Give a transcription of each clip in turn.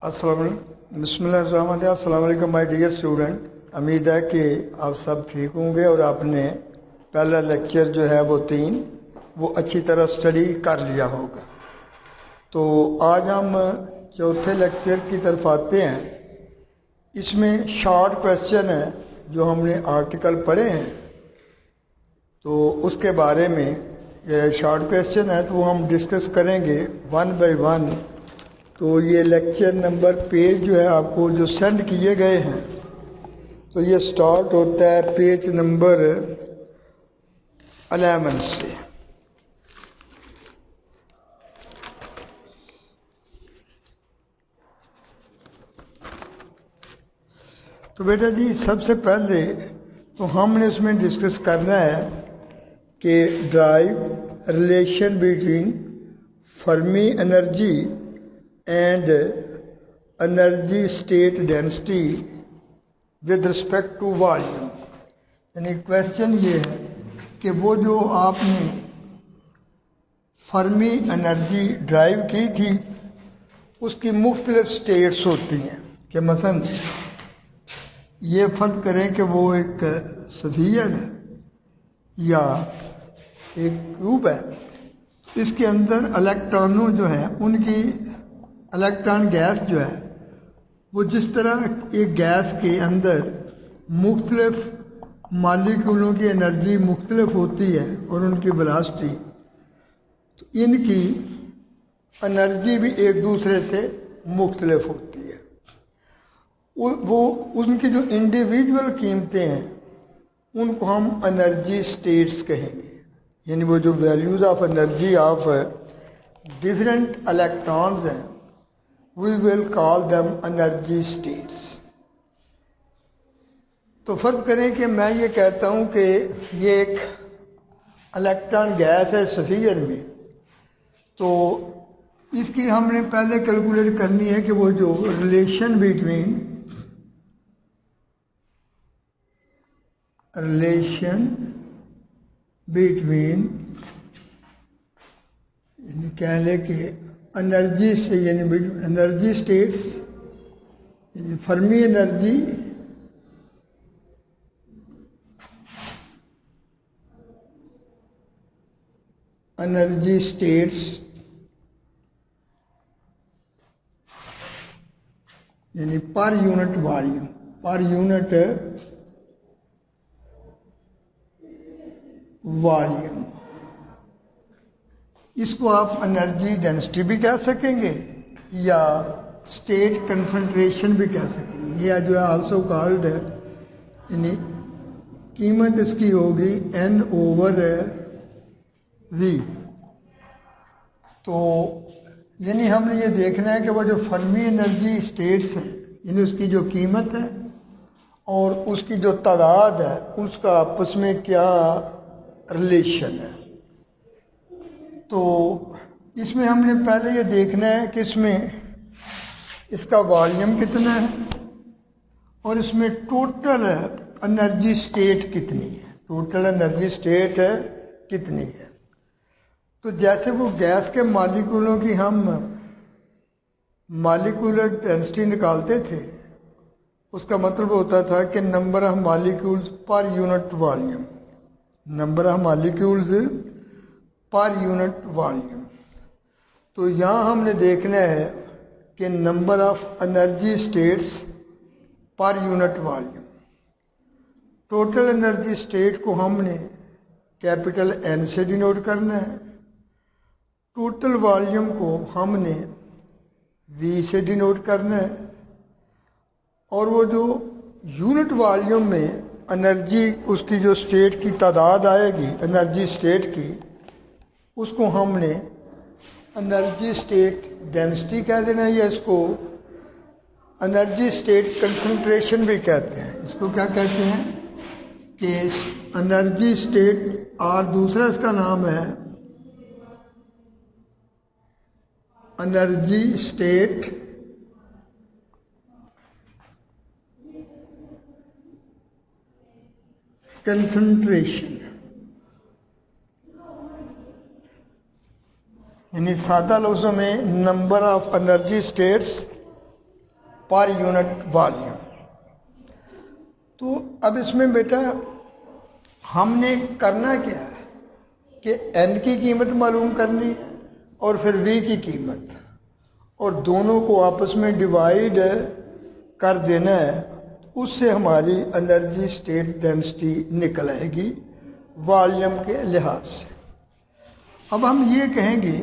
अस्सलाम वालेकुम my dear student. उम्मीद है कि आप सब ठीक होंगे और आपने पहला लेक्चर जो है वो अच्छी तरह स्टडी कर लिया होगा। तो आज हम चौथे लेक्चर की तरफ आते हैं। इसमें शॉर्ट क्वेश्चन है जो हमने आर्टिकल पढ़े हैं, तो उसके बारे में शॉर्ट क्वेश्चन है तो वो हम डिस्कस करेंगे वन बाय वन। तो ये लेक्चर नंबर पेज जो है आपको जो सेंड किए गए हैं, तो ये स्टार्ट होता है पेज नंबर 11 से। तो बेटा जी सबसे पहले तो हमने उसमें डिस्कस करना है कि derive relation between Fermi energy and energy state density with respect to volume. यानी क्वेश्चन ये है कि वो जो आपने फर्मी एनर्जी ड्राइव की थी उसकी मुख्तलिफ स्टेट्स होती हैं कि मसलन ये फर्ज करें कि वो एक सफियर है या एक क्यूब है, इसके अंदर इलेक्ट्रॉनों जो है उनकी इलेक्ट्रॉन गैस जो है वो जिस तरह एक गैस के अंदर मुख्तलिफ मालिक्यूलों की एनर्जी मुख्तलिफ होती है और उनकी वेलोसिटी, तो इनकी एनर्जी भी एक दूसरे से मुख्तलिफ होती है। वो उनकी जो इंडिविजुअल कीमतें हैं उनको हम एनर्जी स्टेट्स कहेंगे। यानी वो जो values of energy of different electrons हैं we will call them energy states। तो फर्ज करें कि मैं ये कहता हूँ कि ये एक इलेक्ट्रॉन गैस है सफियर में, तो इसकी हमने पहले कैलकुलेट करनी है कि वो जो रिलेशन बिटवीन यानी कह ले कि एनर्जी से यानी एनर्जी स्टेट्स यानी फर्मी एनर्जी स्टेट्स यानी पर यूनिट वॉल्यूम, इसको आप एनर्जी डेंसिटी भी कह सकेंगे या स्टेट कंसंट्रेशन भी कह सकेंगे। यह जो है आल्सो कॉल्ड है, यानी कीमत इसकी होगी N/V। तो यानी हमने ये देखना है कि वो जो फर्मी एनर्जी स्टेट्स हैं यानी उसकी जो कीमत है और उसकी जो तादाद है उसका आपस में क्या रिलेशन है। तो इसमें हमने पहले ये देखना है कि इसमें इसका वॉल्यूम कितना है और इसमें टोटल एनर्जी स्टेट कितनी है, टोटल एनर्जी स्टेट है कितनी है। तो जैसे वो गैस के मालिक्यूलों की हम मालिक्यूलर डेंसिटी निकालते थे, उसका मतलब होता था कि नंबर ऑफ मालिक्यूल्स पर unit volume, number of molecules पर यूनिट वॉल्यूम। तो यहाँ हमने देखना है कि number of energy states per unit volume. Total energy state को हमने कैपिटल N से डिनोट करना है, टोटल वॉल्यूम को हमने V से डिनोट करना है, और वो जो यूनिट वॉल्यूम में एनर्जी उसकी जो स्टेट की तादाद आएगी एनर्जी स्टेट की, उसको हमने एनर्जी स्टेट डेंसिटी कह देना है या इसको एनर्जी स्टेट कंसंट्रेशन भी कहते हैं। इसको क्या कहते हैं कि एनर्जी स्टेट, और दूसरा इसका नाम है एनर्जी स्टेट कंसंट्रेशन। यानी सादा लफ्ज़ों में number of energy states per unit volume. तो अब इसमें बेटा हमने करना क्या है कि n की कीमत मालूम करनी है और फिर v की कीमत, और दोनों को आपस में डिवाइड कर देना है। उससे हमारी एनर्जी स्टेट डेंसिटी निकल आएगी वॉल्यूम के लिहाज से। अब हम ये कहेंगे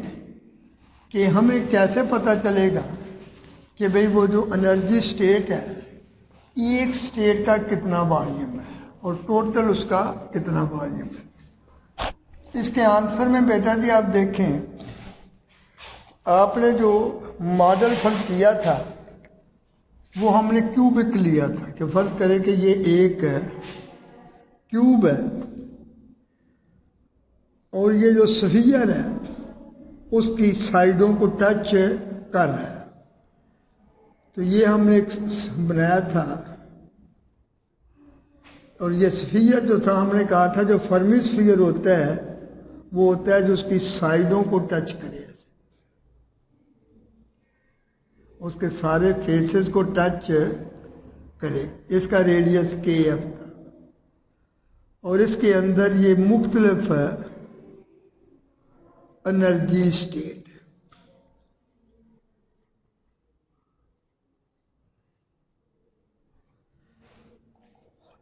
कि हमें कैसे पता चलेगा कि भाई वो जो एनर्जी स्टेट है एक स्टेट का कितना वॉल्यूम है और टोटल उसका कितना वॉल्यूम है। इसके आंसर में बेटा जी आप देखें, आपने जो मॉडल फर्ज किया था वो हमने क्यूबिक लिया था कि फर्ज करें कि ये एक क्यूब है और ये जो स्फीयर है उसकी साइडों को टच कर रहा है। तो ये हमने एक बनाया था और ये स्फीयर जो था हमने कहा था जो फर्मी स्फीयर होता है वो होता है जो उसकी साइडों को टच करे, उसके सारे फेसेस को टच करे। इसका रेडियस KF था और इसके अंदर ये मुख्तलिफ एनर्जी स्टेट।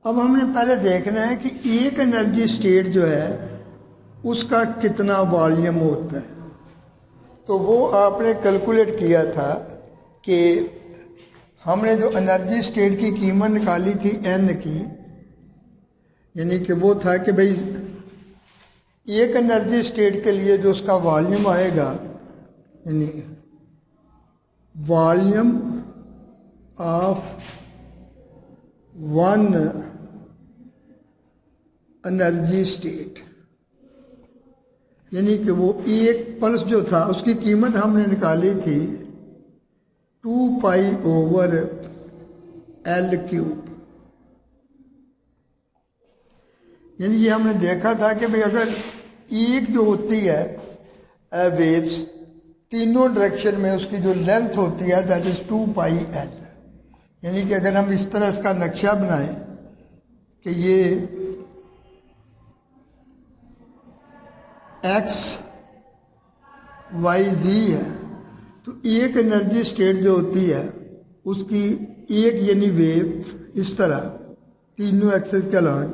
अब हमने पहले देखना है कि एक एनर्जी स्टेट जो है उसका कितना वॉल्यूम होता है। तो वो आपने कैलकुलेट किया था कि हमने जो एनर्जी स्टेट की कीमत निकाली थी n की, यानी कि वो था कि भाई एक एनर्जी स्टेट के लिए जो उसका वॉल्यूम आएगा, यानी volume of one energy state, यानी कि वो एक पल्स जो था उसकी कीमत हमने निकाली थी 2 पाई ओवर L क्यूब। यानी ये हमने देखा था कि भाई अगर एक जो होती है वेव्स तीनों डायरेक्शन में उसकी जो लेंथ होती है दैट इज 2 पाई L। यानी कि अगर हम इस तरह इसका नक्शा बनाएं कि ये x y z है, तो एक एनर्जी स्टेट जो होती है उसकी एक यानी वेव इस तरह तीनों एक्सेस के अलॉन्ग,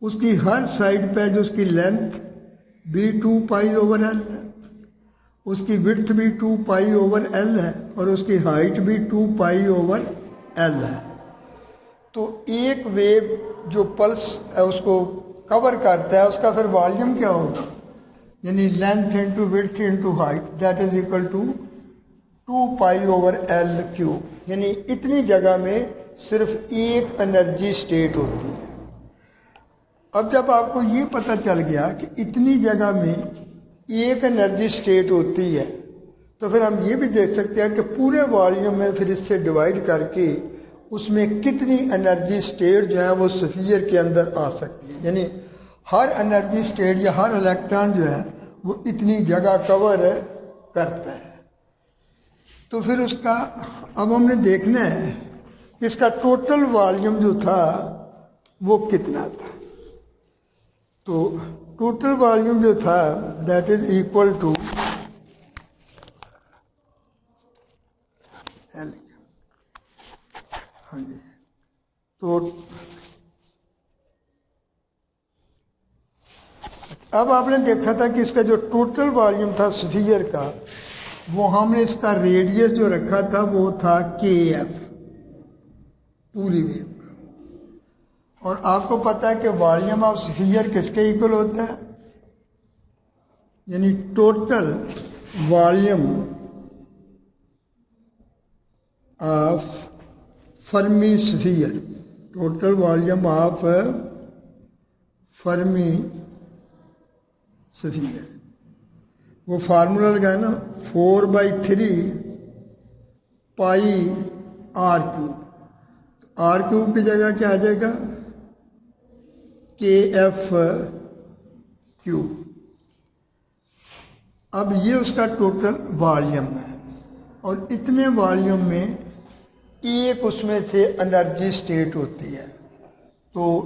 उसकी हर साइड पे जो उसकी लेंथ भी 2 पाई ओवर L है, उसकी विड्थ भी 2 पाई ओवर L है और उसकी हाइट भी 2 पाई ओवर L है। तो एक वेव जो पल्स है उसको कवर करता है उसका फिर वॉल्यूम क्या होगा, यानी length into width into height that is equal to 2 pi over L cube. यानी इतनी जगह में सिर्फ एक एनर्जी स्टेट होती है। अब जब आपको ये पता चल गया कि इतनी जगह में एक एनर्जी स्टेट होती है तो फिर हम ये भी देख सकते हैं कि पूरे वॉल्यूम में फिर इससे डिवाइड करके उसमें कितनी एनर्जी स्टेट जो है वो स्फीयर के अंदर आ सकती है। यानी हर एनर्जी स्टेट या हर इलेक्ट्रॉन जो है वो इतनी जगह कवर करता है। तो फिर उसका अब हमने देखना है इसका टोटल वॉल्यूम जो था वो कितना था। तो टोटल वॉल्यूम जो था that is equal to L। हाँ जी, तो अब आपने देखा था कि इसका जो टोटल वॉल्यूम था स्फीयर का वो हमने इसका रेडियस जो रखा था वो था KF पूरी वेव का। और आपको पता है कि वॉल्यूम ऑफ स्फीयर किसके इक्वल होता है, यानी total volume of Fermi sphere, total volume of Fermi sphere. वो फार्मूला लगाया ना 4/3 पाई R क्यूब। R क्यूब की जगह क्या आ जाएगा KF क्यूब। अब ये उसका टोटल वॉल्यूम है और इतने वॉल्यूम में एक उसमें से एनर्जी स्टेट होती है। तो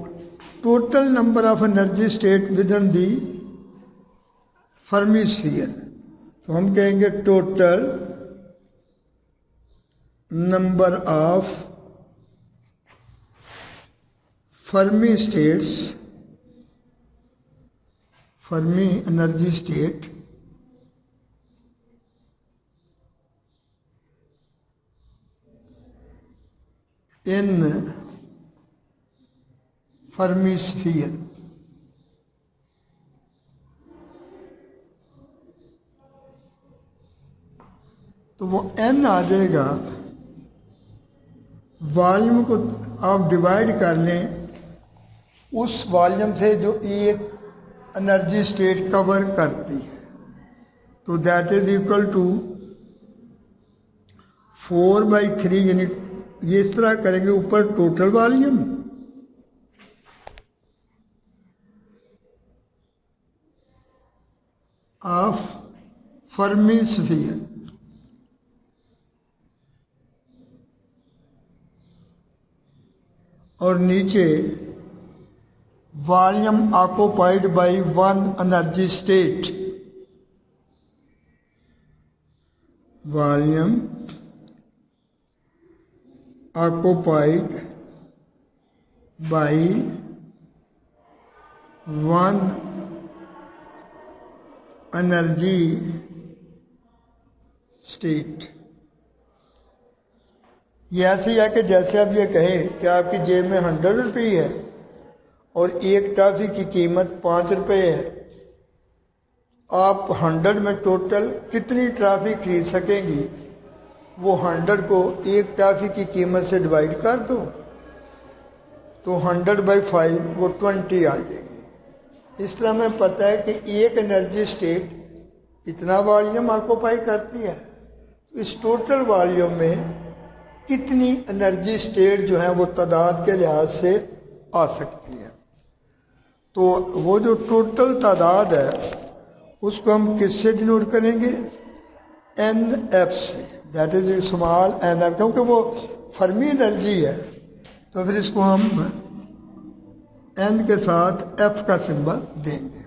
total number of energy state with in the Fermi sphere, तो हम कहेंगे total number of Fermi states, Fermi energy state in Fermi sphere. तो वो n आ जाएगा, वॉल्यूम को आप डिवाइड कर लें उस वॉल्यूम से जो एक एनर्जी स्टेट कवर करती है, तो that is equal to 4/3 unit. ये इस तरह करेंगे, ऊपर total volume of Fermi sphere और नीचे volume occupied by one energy state, volume occupied by one energy state. ये ऐसे ही है कि जैसे आप ये कहें कि आपकी जेब में 100 रुपये है और एक टॉफ़ी की कीमत 5 रुपये है, आप 100 में टोटल कितनी टॉफ़ी खरीद सकेंगी, वो 100 को एक टॉफ़ी की कीमत से डिवाइड कर दो, तो 100/5 वो 20 आ जाएगी। इस तरह हमें पता है कि एक एनर्जी स्टेट इतना वॉल्यूम ऑक्युपाई करती है। इस टोटल वॉल्यूम में कितनी एनर्जी स्टेट जो है वो तादाद के लिहाज से आ सकती है। तो वो जो टोटल तादाद है उसको हम किससे डिनोट करेंगे, NF से, दैट इज स्मॉल NF, क्योंकि वो फर्मी एनर्जी है। तो फिर इसको हम N के साथ F का सिंबल देंगे।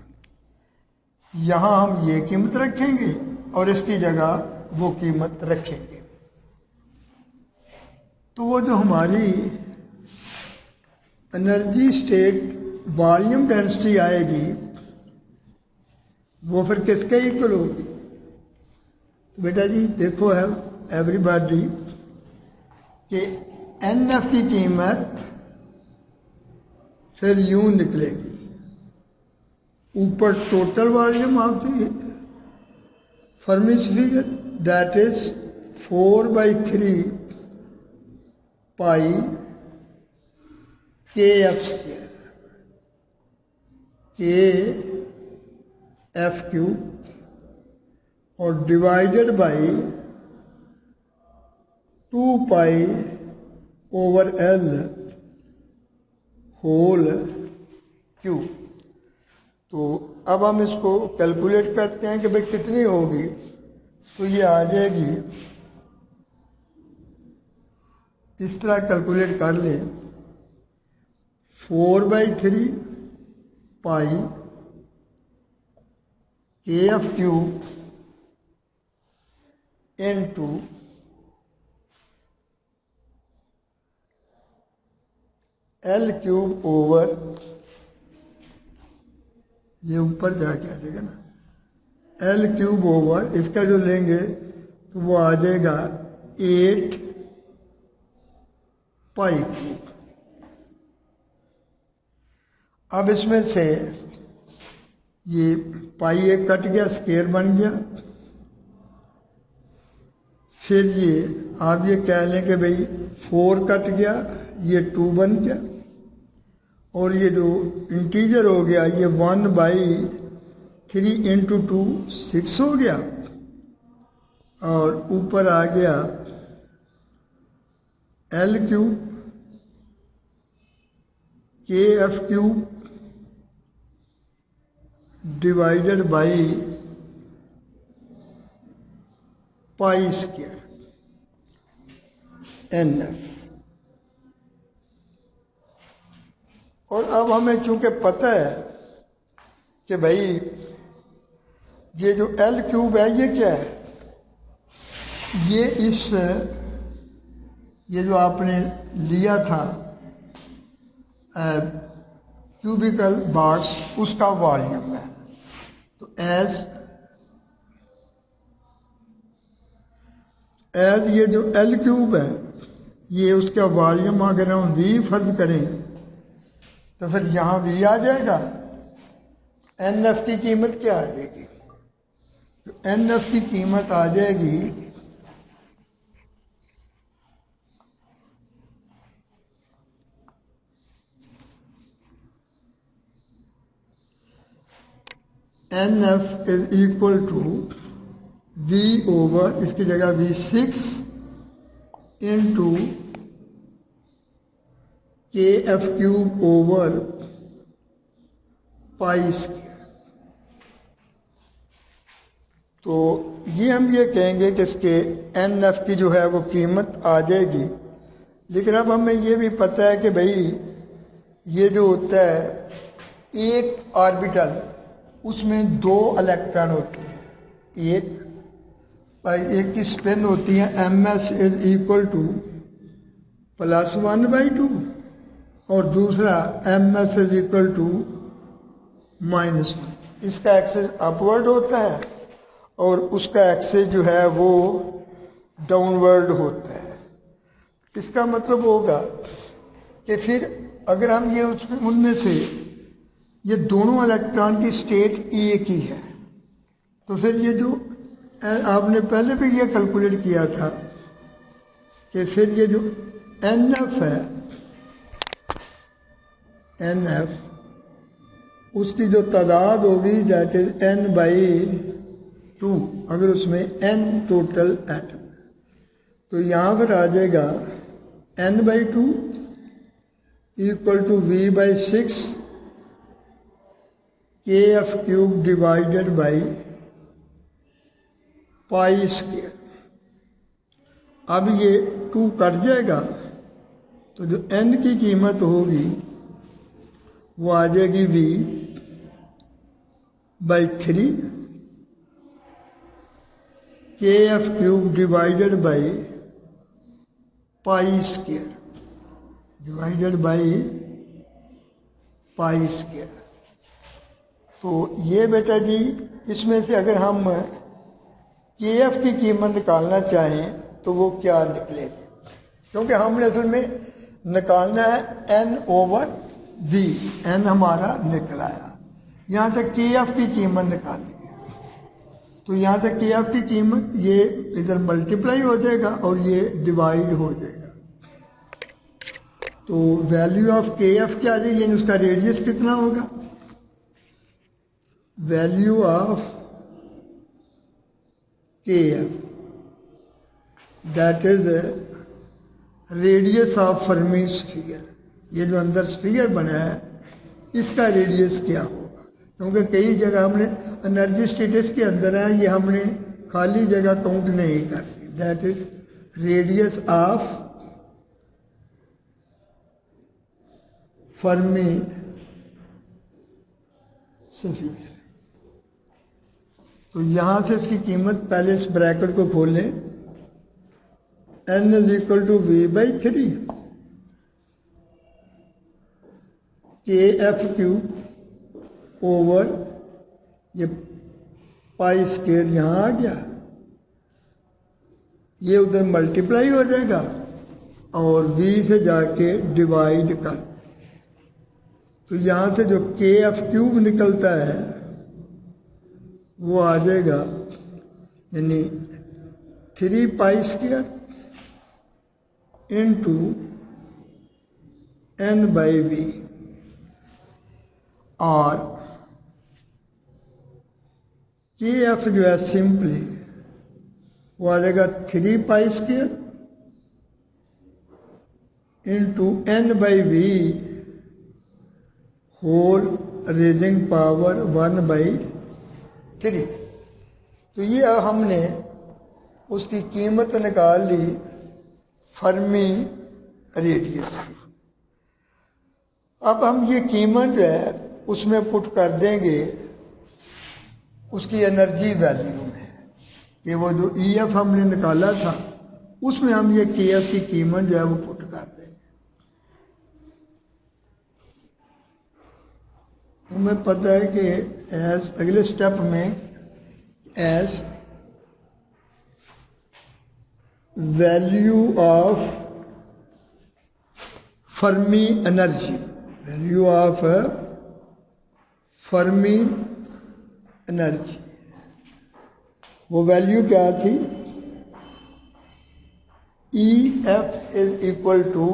यहाँ हम ये कीमत रखेंगे और इसकी जगह वो कीमत रखेंगे। तो वो जो हमारी एनर्जी स्टेट वॉल्यूम डेंसिटी आएगी वो फिर किसके इक्वल होगी। तो बेटा जी देखो है एवरीबॉडी कि NF की कीमत फिर यूं निकलेगी, ऊपर total volume of the Fermi sphere that is 4/3 pi KF², KF³ और divided by 2π/L whole cube. तो अब हम इसको कैलकुलेट करते हैं कि भाई कितनी होगी। तो ये आ जाएगी, इस तरह कैलकुलेट कर ले, 4/3 पाई KF³ इनटू L³ ओवर, ये ऊपर जाके आ जाएगा ना, L³ ओवर इसका जो लेंगे तो वो आ जाएगा 8π³। अब इसमें से ये पाई एक कट गया, स्क्वायर बन गया। फिर ये आप ये कह लें कि भाई 4 कट गया, ये 2 बन गया, और ये जो इंटीजर हो गया ये 1/3 इंटू 2 6 हो गया, और ऊपर आ गया L³ KF³ divided by π²। N F. और अब हमें चूंकि पता है कि भाई ये जो एल क्यूब है ये क्या है, ये जो आपने लिया था क्यूबिकल बार्स उसका वॉल्यूम है। तो एज ये जो एल क्यूब है ये उसका वॉल्यूम अगर हम वी फर्ज करें तो फिर यहाँ वी आ जाएगा। एन एफ की कीमत क्या आ जाएगी? तो एन एफ की कीमत आ जाएगी N F is equal to V over, इसकी जगह V6 into K F cube over pi square. तो ये हम ये कहेंगे कि इसके एन एफ की जो है वो कीमत आ जाएगी। लेकिन अब हमें ये भी पता है कि भाई ये जो होता है एक ऑर्बिटल उसमें दो इलेक्ट्रॉन होते हैं, एक की स्पिन होती है M S is equal to +1/2 और दूसरा M S is equal to -1। इसका एक्सेस अपवर्ड होता है और उसका एक्सेस जो है वो डाउनवर्ड होता है। इसका मतलब होगा कि फिर अगर हम ये उनमें से ये दोनों इलेक्ट्रॉन की स्टेट एक ही है तो फिर ये जो आपने पहले भी ये कैलकुलेट किया था कि फिर ये जो एन एफ है, एन एफ उसकी जो तादाद होगी दैट इज n/2 अगर उसमें n टोटल एटम तो यहाँ पर आ जाएगा n/2 equal to V/6 kF cube divided by pi square. अब ये 2 कट जाएगा तो जो n की कीमत होगी वो आ जाएगी V/3 kF cube divided by pi square divided by pi square. तो ये बेटा जी इसमें से अगर हम KF की कीमत निकालना चाहें तो वो क्या निकलेगी, क्योंकि हमने असल में निकालना है n/V, n हमारा निकल आया। यहाँ से KF की कीमत निकालनी है तो यहाँ से KF की कीमत ये इधर मल्टीप्लाई हो जाएगा और ये डिवाइड हो जाएगा। तो वैल्यू ऑफ KF क्या आ जाएगी, यानी उसका रेडियस कितना होगा? Value of KF that is radius of Fermi sphere. ये जो अंदर स्फीयर बना है इसका रेडियस क्या होगा, क्योंकि कई जगह हमने एनर्जी स्टेटस के अंदर है, ये हमने खाली जगह काउंट नहीं कर रही। That is radius of Fermi sphere. तो यहाँ से इसकी कीमत पहले इस ब्रैकेट को खोल लें, n is equal to V/3 kF cube over ये पाई स्क्वायर यहाँ आ गया, ये उधर मल्टीप्लाई हो जाएगा और V से जाके डिवाइड कर, तो यहाँ से जो KF क्यूब निकलता है वो आ जाएगा यानी 3 पाई स्क्वायर इंटू n/V और KF जो है सिंपली वो आ जाएगा 3 pi square into n/V whole raising power 1/3। तो ये हमने उसकी कीमत निकाल ली फर्मी रेडियस की। अब हम ये कीमत जो है उसमें पुट कर देंगे उसकी एनर्जी वैल्यू में, कि वो जो EF हमने निकाला था उसमें हम ये KF की कीमत जो है वो पुट कर देंगे। हमें पता है कि एज अगले स्टेप में as value of Fermi energy, value of Fermi energy, वो वैल्यू क्या थी? EF is equal to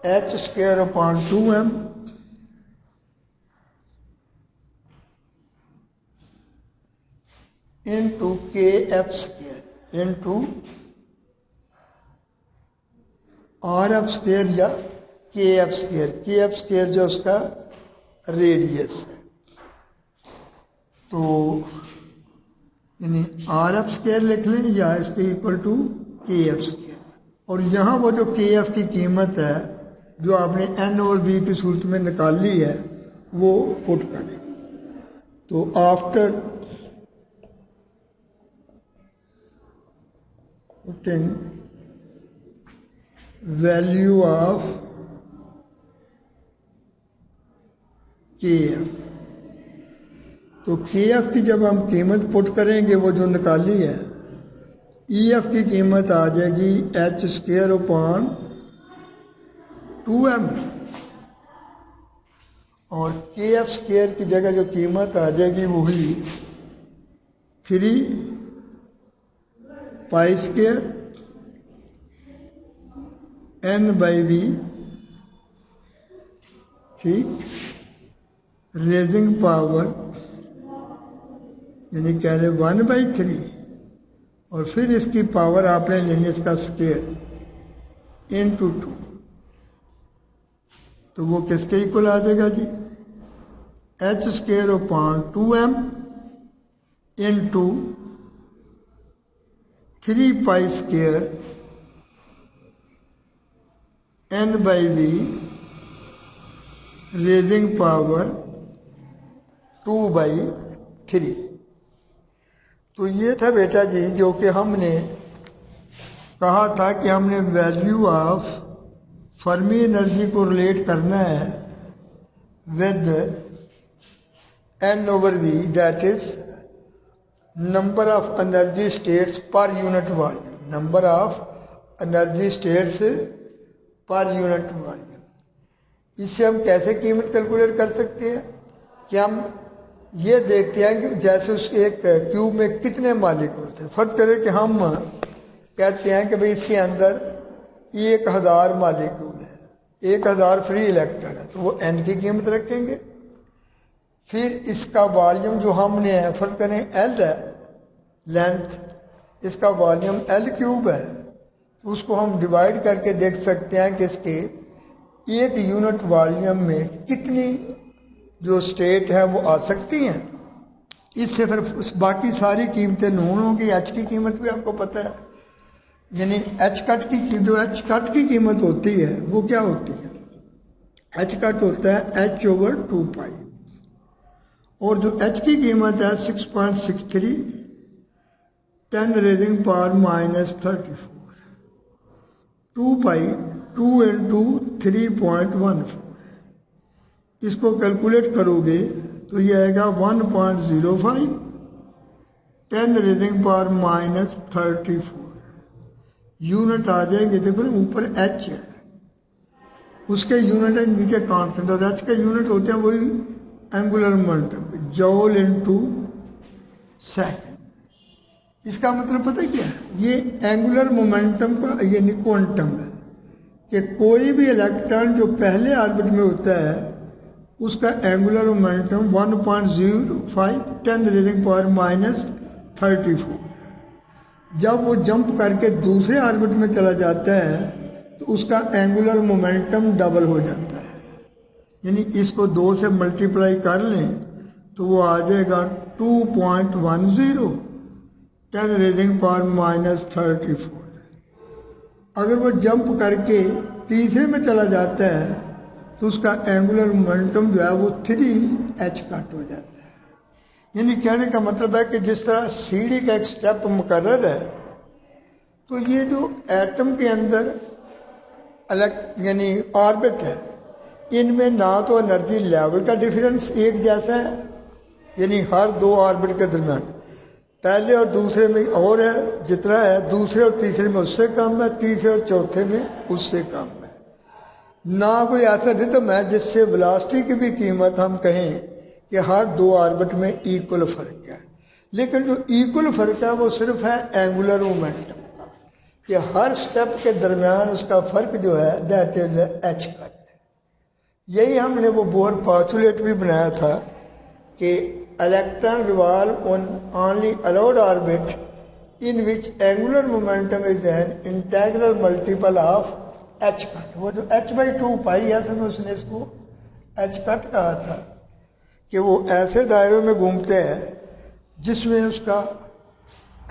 h square upon 2m into KF square into RF square या KF स्क्वायर। KF स्क्वायर जो उसका रेडियस है, तो यानी RF स्क्वायर लिख लें या इसके इक्वल टू KF स्क्वायर। और यहाँ वो जो KF की कीमत है जो आपने N और V की सूरत में निकाली है वो पुट करें। तो after putting value of KF, तो KF की जब हम कीमत पुट करेंगे वो जो निकाली है, EF की कीमत आ जाएगी h स्क्वायर अपॉन 2m और KF स्क्वायर की जगह जो कीमत आ जाएगी वही 3 pi square n by v, ठीक, रेजिंग पावर यानी कह रहे 1/3 और फिर इसकी पावर आपने लेनी इसका स्क्वायर इंटू 2, तो वो किसके इक्वल आ जाएगा जी? h square upon 2m into 3 pi square n by v raising power 2/3। तो ये था बेटा जी जो कि हमने कहा था कि हमने वैल्यू ऑफ फर्मी एनर्जी को रिलेट करना है with N over V, that is number of energy states per unit volume, number of energy states per unit volume. इससे हम कैसे कीमत कैलकुलेट कर सकते हैं कि हम ये देखते हैं कि जैसे उसके एक क्यूब में कितने मालिक्यूल थे। फर्क करें कि हम कहते हैं कि भाई इसके अंदर 1000 मालिक्यूल है, 1000 फ्री इलेक्ट्रॉन है, तो वो n की कीमत रखेंगे। फिर इसका वॉल्यूम जो हमने है, फर्क करें L है लेंथ, इसका वॉल्यूम L क्यूब है, तो उसको हम डिवाइड करके देख सकते हैं कि इसके एक यूनिट वॉल्यूम में कितनी जो स्टेट है वो आ सकती हैं। इससे फिर बाकी सारी कीमतें नून होंगी। h की कीमत भी आपको पता है, यानी h कट की जो h कट की कीमत होती है वो क्या होती है? h कट होता है h ओवर 2 पाई, और जो h की कीमत है 6.63 10 रेजिंग पावर -34, 2 पाई 2 इंटू 3.14। इसको कैलकुलेट करोगे तो ये आएगा 1.05 10 रेजिंग पावर -34 यूनिट आ जाएंगे। देखो ना ऊपर h है, उसके यूनिट है नीचे कांस्टेंट, और h के यूनिट होते हैं वही एंगुलर मोमेंटम, जॉल इनटू सेकंड। इसका मतलब पता है क्या है? ये एंगुलर मोमेंटम का यानी क्वांटम है कि कोई भी इलेक्ट्रॉन जो पहले ऑर्बिट में होता है उसका एंगुलर मोमेंटम 1.05 10 रेजिंग पावर -34। जब वो जंप करके दूसरे ऑर्बिट में चला जाता है तो उसका एंगुलर मोमेंटम डबल हो जाता है, यानी इसको 2 से मल्टीप्लाई कर लें तो वो आ जाएगा 2.10 10 रेजिंग पावर -34 अगर वो जंप करके तीसरे में चला जाता है तो उसका एंगुलर मोमेंटम जो है वो 3h कट हो जाता है। यानी कहने का मतलब है कि जिस तरह सीढ़ी का एक स्टेप मुकर्रर है, तो ये जो एटम के अंदर यानी ऑर्बिट है, इनमें ना तो एनर्जी लेवल का डिफरेंस एक जैसा है, यानी हर दो ऑर्बिट के दरमियान पहले और दूसरे में और है जितना है, दूसरे और तीसरे में उससे कम है, तीसरे और चौथे में उससे कम है। ना कोई ऐसा रिदम है जिससे वेलोसिटी की भी कीमत हम कहें कि हर दो ऑर्बिट में इक्वल फर्क है। लेकिन जो इक्वल फर्क है वो सिर्फ है एंगुलर मोमेंटम का, कि हर स्टेप के दरमियान उसका फर्क जो है दैट इज एच कट। यही हमने वो बोर पोस्टुलेट भी बनाया था कि electron revolve on only allowed orbit in which angular momentum is an integral multiple of H cut. वो जो h/2 पाई है, उसमें उसने इसको एच कट कहा था कि वो ऐसे दायरों में घूमते हैं जिसमें उसका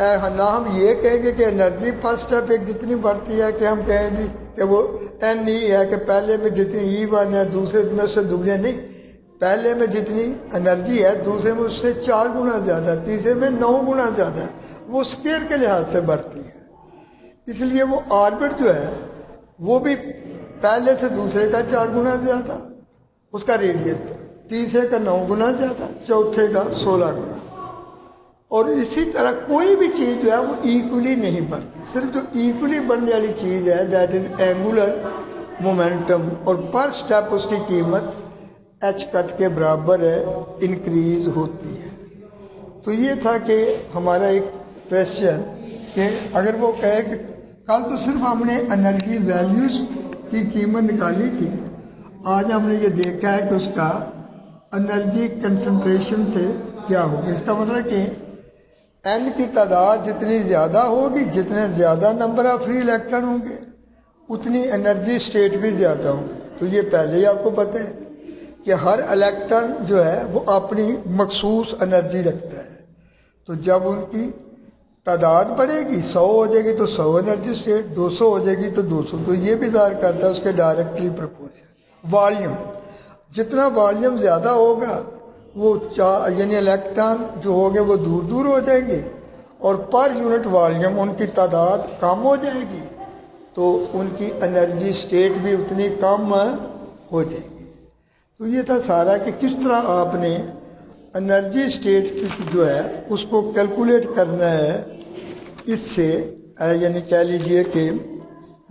ना हम ये कहेंगे कि एनर्जी पर स्टेप एक जितनी बढ़ती है कि हम कहेंगे कि वो एन ई है कि पहले में जितनी E1 है दूसरे में उससे दुगने नहीं, पहले में जितनी एनर्जी है दूसरे में उससे 4 गुना ज़्यादा, तीसरे में 9 गुना ज़्यादा, वो स्केल के लिहाज से बढ़ती है। इसलिए वो ऑर्बिट जो है वो भी पहले से दूसरे का 4 गुना ज़्यादा, उसका रेडियस तीसरे का 9 गुना ज़्यादा, चौथे का 16 गुना। और इसी तरह कोई भी चीज़ जो है वो इक्वली नहीं बढ़ती, सिर्फ जो इक्वली बढ़ने वाली चीज़ है दैट इज एंगुलर मोमेंटम, और पर स्टेप उसकी कीमत एच कट के बराबर है, इंक्रीज होती है। तो ये था कि हमारा एक क्वेश्चन कि अगर वो कहे कि कल तो सिर्फ हमने एनर्जी वैल्यूज की कीमत निकाली थी, आज हमने ये देखा है कि उसका एनर्जी कंसंट्रेशन से क्या होगा। इसका मतलब कि एन की तादाद जितनी ज़्यादा होगी, जितने ज़्यादा नंबर ऑफ फ्री इलेक्ट्रॉन होंगे उतनी एनर्जी स्टेट भी ज़्यादा होंगे। तो ये पहले ही आपको पता है कि हर इलेक्ट्रॉन जो है वो अपनी मखसूस एनर्जी रखता है। तो जब उनकी तादाद बढ़ेगी, 100 हो जाएगी तो 100 एनर्जी स्टेट, 200 हो जाएगी तो 200। तो ये भी ज़ाहिर करता है उसके डायरेक्टली प्रोपोर्शनल वॉल्यूम। जितना वॉल्यूम ज़्यादा होगा वो यानी इलेक्ट्रॉन जो होंगे वो दूर दूर हो जाएंगे, और पर यूनिट वॉल्यूम उनकी तादाद कम हो जाएगी तो उनकी एनर्जी स्टेट भी उतनी कम हो जाएगी। तो ये था सारा कि किस तरह आपने एनर्जी स्टेट जो है उसको कैलकुलेट करना है। इससे यानी कह लीजिए कि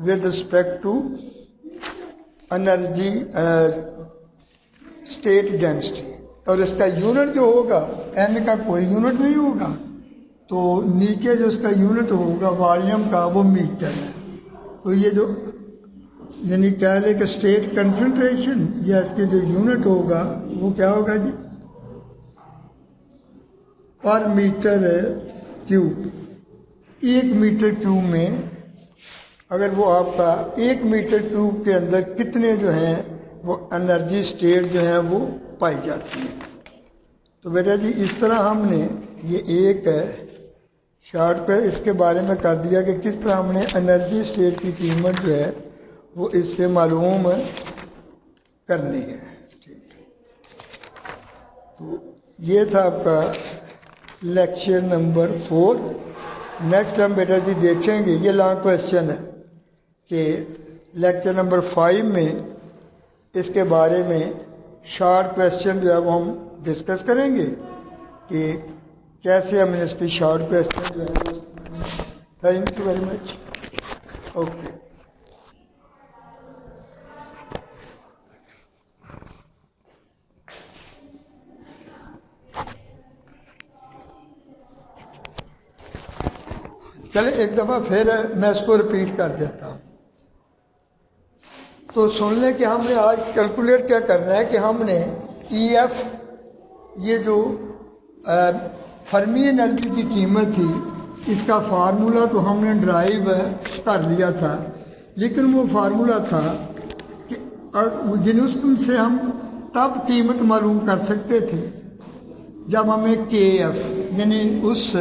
with respect to energy state density, और इसका यूनिट जो होगा एन का कोई यूनिट नहीं होगा, तो नीचे जो इसका यूनिट होगा वॉल्यूम का वो मीटर है। तो ये जो यानी कह लें कि स्टेट कंसंट्रेशन या इसके जो यूनिट होगा वो क्या होगा जी, पर मीटर क्यूब। 1 मीटर क्यूब में अगर वो आपका 1 मीटर क्यूब के अंदर कितने जो हैं वो एनर्जी स्टेट जो है वो पाई जाती है। तो बेटा जी इस तरह हमने ये एक शार्ट पे इसके बारे में कर दिया कि किस तरह हमने एनर्जी स्टेट की कीमत जो है वो इससे मालूम करनी है। ठीक, तो ये था आपका लेक्चर नंबर 4। नेक्स्ट हम बेटा जी देखेंगे, ये लॉन्ग क्वेश्चन है कि लेक्चर नंबर 5 में इसके बारे में शॉर्ट क्वेश्चन जो है वो हम डिस्कस करेंगे कि कैसे हम इसकी शॉर्ट क्वेश्चन जो है। Thank you very much. Okay. चले एक दफ़ा फिर मैं इसको रिपीट कर देता हूँ, तो सुन लें कि हमने आज कैलकुलेट क्या करना है कि हमने EF ये जो फर्मी एनर्जी की कीमत थी इसका फार्मूला तो हमने ड्राइव कर लिया था, लेकिन वो फार्मूला था कि जिन से हम तब कीमत मालूम कर सकते थे जब हमें KF यानी उस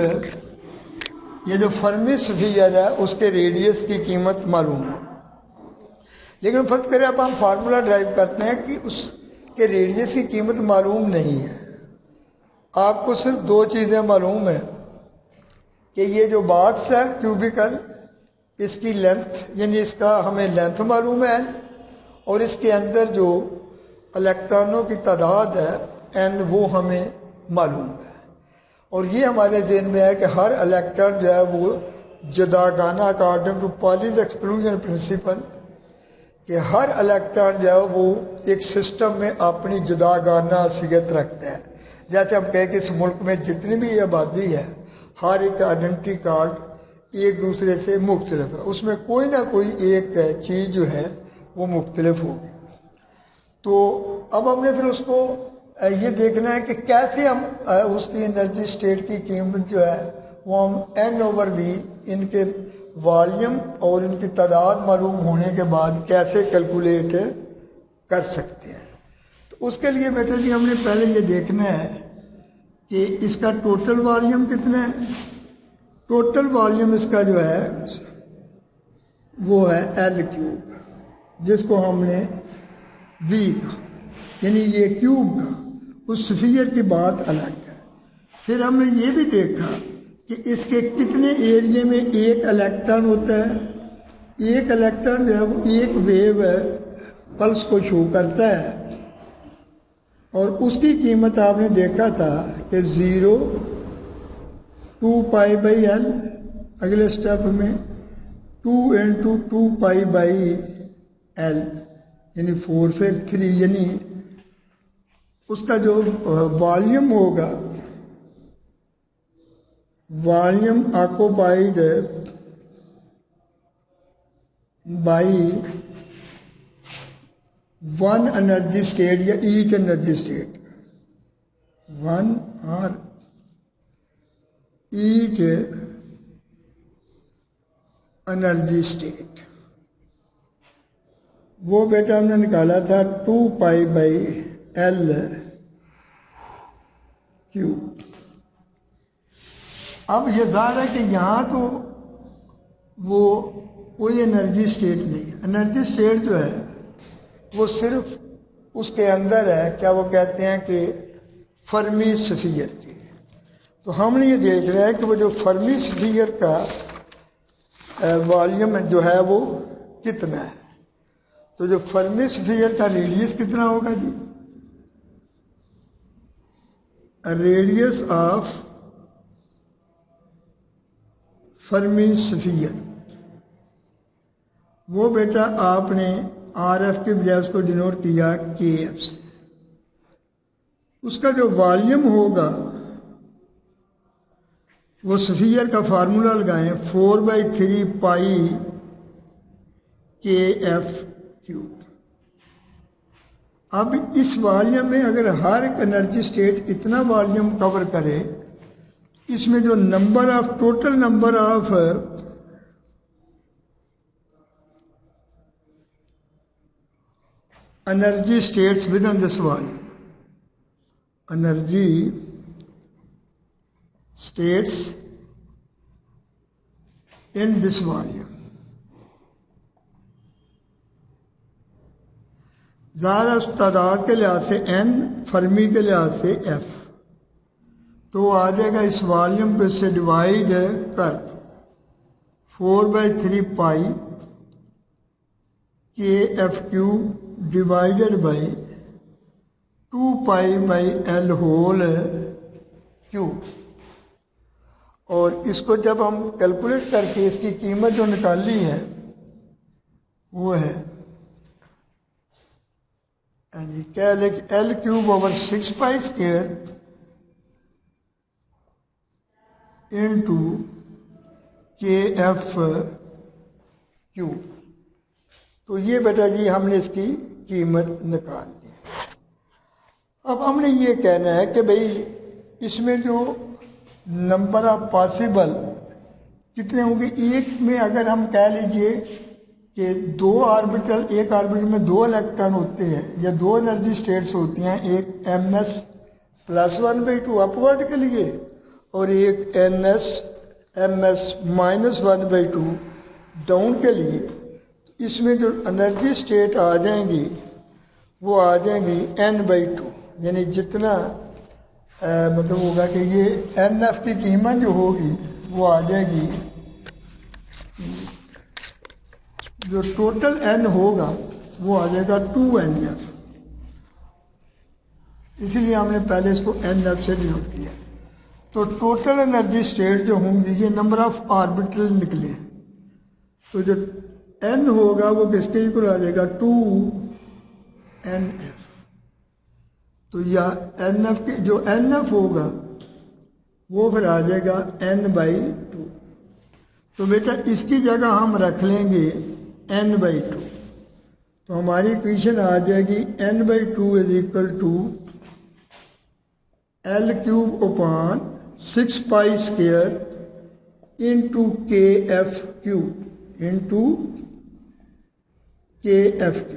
ये जो फर्मी स्फीयर है उसके रेडियस की कीमत मालूम है, लेकिन फर्क करें अब हम फार्मूला ड्राइव करते हैं कि उसके रेडियस की कीमत मालूम नहीं है। आपको सिर्फ दो चीज़ें मालूम है कि ये जो बॉक्स है क्यूबिकल, इसकी लेंथ यानी इसका हमें लेंथ मालूम है, और इसके अंदर जो इलेक्ट्रॉनों की तादाद है एन वो हमें मालूम है। और ये हमारे जहन में है कि हर इलेक्ट्रॉन जो है वो जुदागाना according to Pauli's exclusion principle, कि हर इलेक्ट्रॉन जो है वो एक सिस्टम में अपनी जुदागाना हैसियत रखता है। जैसे हम कहें कि इस मुल्क में जितनी भी आबादी है हर एक आइडेंटिटी कार्ड एक दूसरे से मुख्तलिफ है, उसमें कोई ना कोई एक चीज़ जो है वो मुख्तलिफ होगी। तो अब हमने फिर उसको ये देखना है कि कैसे हम उसकी एनर्जी स्टेट की कीमत जो है वो हम n/v इनके वॉल्यूम और इनकी तादाद मालूम होने के बाद कैसे कैलकुलेट कर सकते हैं। तो उसके लिए बेटा जी हमने पहले ये देखना है कि इसका टोटल वॉल्यूम कितना है। टोटल वॉल्यूम इसका जो है वो है L3, जिसको हमने V का यानी ये क्यूब का, उस स्फीयर की बात अलग है। फिर हमने ये भी देखा कि इसके कितने एरिया में एक इलेक्ट्रॉन होता है। एक इलेक्ट्रॉन जो है वो एक वेव पल्स को शो करता है, और उसकी कीमत आपने देखा था कि 0 2π/L, अगले स्टेप में 2 × 2π/L यानी 4, फिर 3, यानी उसका जो वॉल्यूम होगा, volume occupied by one energy state या ईच एनर्जी स्टेट, वन और ईच एनर्जी स्टेट, वो बेटा हमने निकाला था 2π/L3। अब ये ज़ाहिर है कि यहाँ तो वो कोई एनर्जी स्टेट नहीं है। एनर्जी स्टेट जो है वो सिर्फ उसके अंदर है, क्या वो कहते हैं कि फर्मी स्फीयर की। तो हमने ये देख रहे हैं कि वो जो फर्मी स्फीयर का वॉल्यूम जो है वो कितना है। तो जो फर्मी स्फीयर का रेडियस कितना होगा जी, रेडियस ऑफ फर्मी स्फीयर, वो बेटा आपने RF के बजाय उसको डिनोट किया KF से। उसका जो वॉल्यूम होगा वो स्फीयर का फार्मूला लगाएं 4/3π/KF3। अब इस वॉल्यूम में अगर हर एक एनर्जी स्टेट इतना वॉल्यूम कवर करे, इसमें जो number of total number of energy states with in this volume, energy states in this volume, ज़ाहिर उस तादाद के लिहाज से n, फर्मी के लिहाज से f, तो आ जाएगा इस वॉल्यूम को इससे डिवाइड कर दो 4/3π/KF3 divided by 2π/L whole cube. और इसको जब हम कैलकुलेट करके इसकी कीमत जो निकाली है वो है जी क्या लिख L3/6π² इंटू KF3। तो ये बेटा जी हमने इसकी कीमत निकाल ली। अब हमने ये कहना है कि भाई इसमें जो नंबर ऑफ पॉसिबल कितने होंगे। एक में अगर हम कह लीजिए कि दो ऑर्बिटल, एक ऑर्बिटल में दो इलेक्ट्रॉन होते हैं या दो एनर्जी स्टेट्स होती हैं, एक ms+1/2 अपवर्ड के लिए और एक ns ms-1/2 डाउन के लिए, इसमें जो एनर्जी स्टेट आ जाएंगी वो आ जाएंगी n/2, यानी जितना मतलब होगा कि ये NF की कीमत जो होगी वो आ जाएगी, जो टोटल n होगा वो आ जाएगा 2NF, इसीलिए हमने पहले इसको NF से डिनोट किया। तो टोटल एनर्जी स्टेट जो होंगी ये नंबर ऑफ ऑर्बिटल निकले, तो जो n होगा वो किसके इक्वल आ जाएगा 2NF। तो या NF के जो NF होगा वो फिर आ जाएगा n/2। तो बेटा इसकी जगह हम रख लेंगे n/2, तो हमारी इक्वेशन आ जाएगी n/2 is equal to L³/6π² into KF³ into KF³।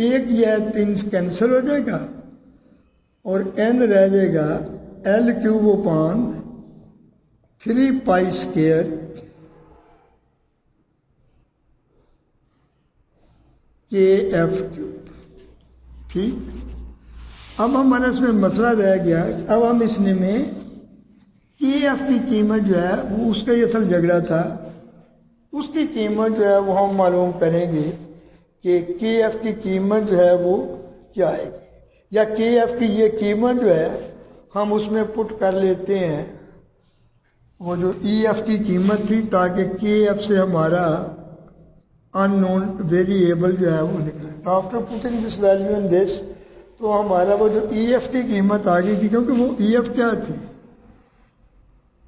एक या 3 कैंसिल हो जाएगा और n रह जाएगा L³/3π² KF³। ठीक, अब हमारा इसमें मसला रह गया, अब हम इसमें KF की कीमत जो है वो उसका ही असल झगड़ा था, उसकी कीमत जो है वो हम मालूम करेंगे कि KF की कीमत जो है वो क्या आएगी, या KF की ये कीमत जो है हम उसमें पुट कर लेते हैं वो जो EF की कीमत थी, ताकि KF से हमारा अननोन वेरिएबल जो है वो निकले। तो after putting this value in this, तो हमारा वो जो EF की कीमत आ गई थी, क्योंकि वो EF क्या थी,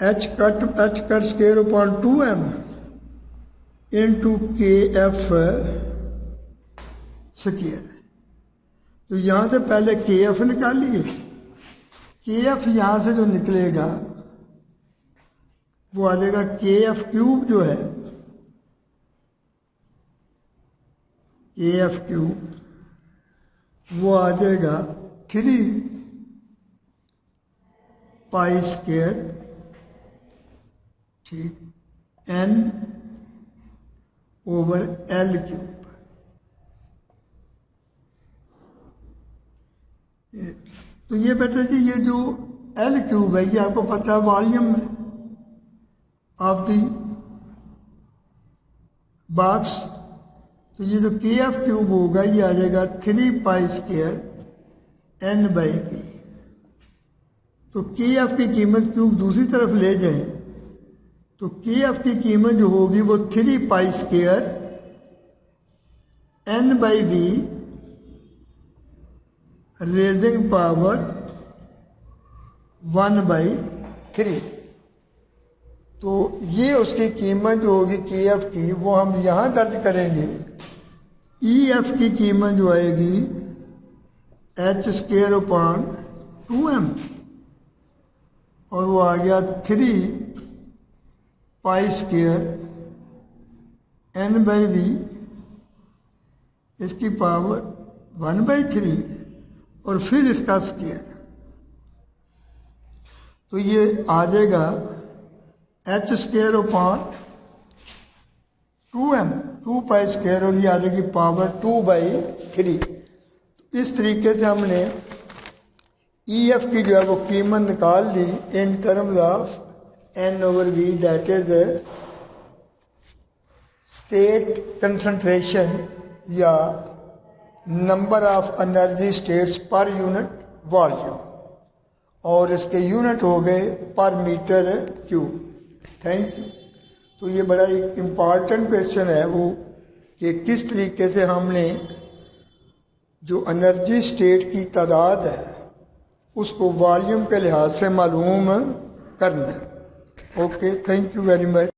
h²/2m इंटू KF²। तो यहाँ से पहले KF निकालिए, KF यहाँ से जो निकलेगा वो आ जाएगा KF³ जो है, KF³ वो आ जाएगा 3π², ठीक, n/L³। तो ये बेटा जी ये जो L³ है ये आपको पता है वॉल्यूम में ऑफ दी बॉक्स, तो ये जो KF³ होगा ये आ जाएगा 3π² n/p। तो KF की कीमत क्यूब दूसरी तरफ ले जाएं तो KF की कीमत जो होगी वो 3π² n/v रेजिंग पावर 1/3। तो ये उसकी कीमत जो होगी KF की वो हम यहाँ दर्ज करेंगे। EF की कीमत जो आएगी h²/2m और वो आ गया 3π² n/v इसकी पावर 1/3 और फिर इसका स्क्वायर, तो ये आ जाएगा h²/2m 2π² और ये आ जाएगी पावर 2/3। इस तरीके से हमने EF की जो है वो कीमत निकाल ली in terms of n/v, that is state concentration या number of energy states per unit volume, और इसके यूनिट हो गए पर मीटर क्यूब। Thank you. तो ये बड़ा एक इम्पॉर्टेंट क्वेश्चन है वो कि किस तरीके से हमने जो एनर्जी स्टेट की तादाद है उसको वॉल्यूम के लिहाज से मालूम करना है। Okay, thank you very much.